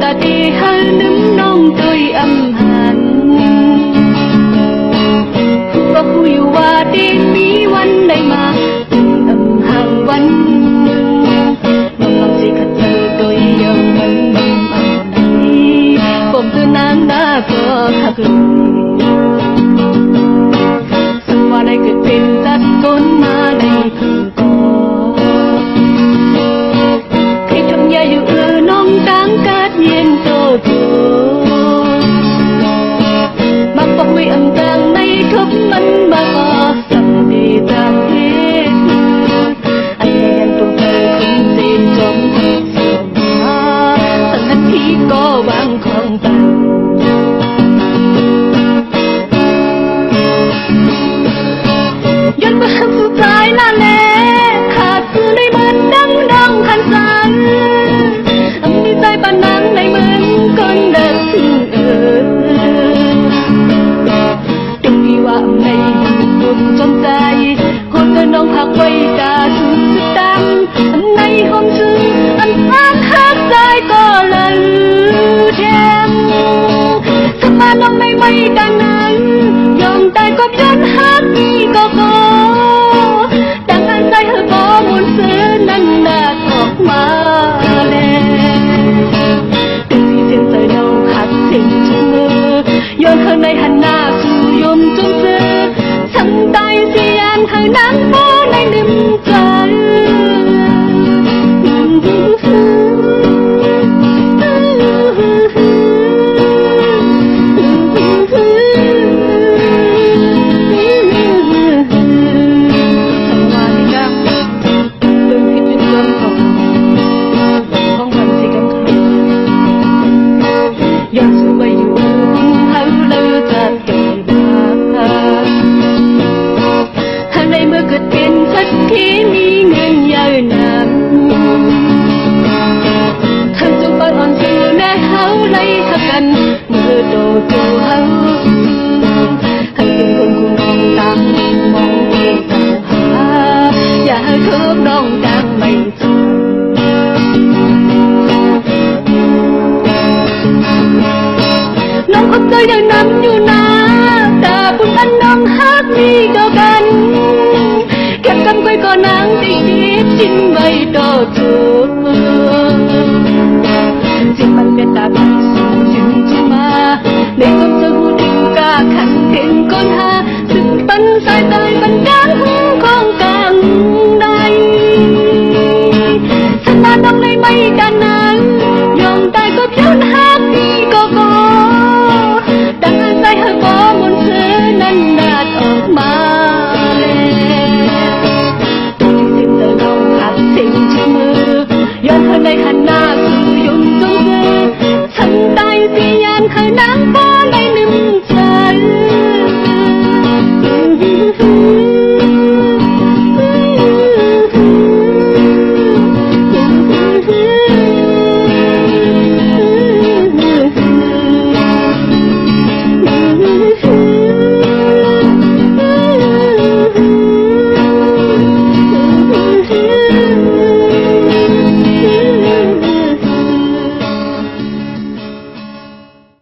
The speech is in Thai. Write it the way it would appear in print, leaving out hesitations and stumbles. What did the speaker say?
ta đi hơi nấm nông tươi âm hàn và hui qua đi miวันได้มาâmห่างวันน้องสิขัดเธอโดยยังมันเอาไหนผมคือนางนาก็หักสักวันได้เกิดเป็นจัดต้นมาในคืนก่อนที่ทำยาอยู่น้องต่างกัดเย็นโตโตบักบอกไว้อันต่างในทุกมันมาขอสัมดีตามเทศอันยังตรงเธอคงเส้นจมสมมาสักนาทีก็วางของตันยันมาคำสุดท้ายนั่นแหละขาดสื่อในมันดังดังขันสันมีใจปานนั้นในเมืองคนเดินตรงที่ว่าในบุญจนใจคนเดินน้องหักไว้ตาสุดดำในห้องชื่ออันอ่านหักใจก็เลยแทงถ้ามาน้องในไม่ดังนั้นยอมตายก็ย้อนหักนี่ก็ดังอันใจเธอก็มุนซื้อนั้นน่าออกมาย้อนข้างในหันหน้าสู่ยมจนเสือฉันตายเสียนให้นั่งโบในนิ่มใจที่มีเงินยาวนานทั้งจุกอ่อนสื่อแน่เฮาไล่ทักกันเมื่อโตโตเฮาให้เป็นคนคู่น้องต่างมองเองต่างหาอย่าให้เธอน้องต่างไม่เจอน้องเข้าใจอย่างนั้นอยู่นะแต่บุญอันน้องฮักมีก็กันเก็บกำไว้ก่อนนางติดจินไว้ต่อเธอ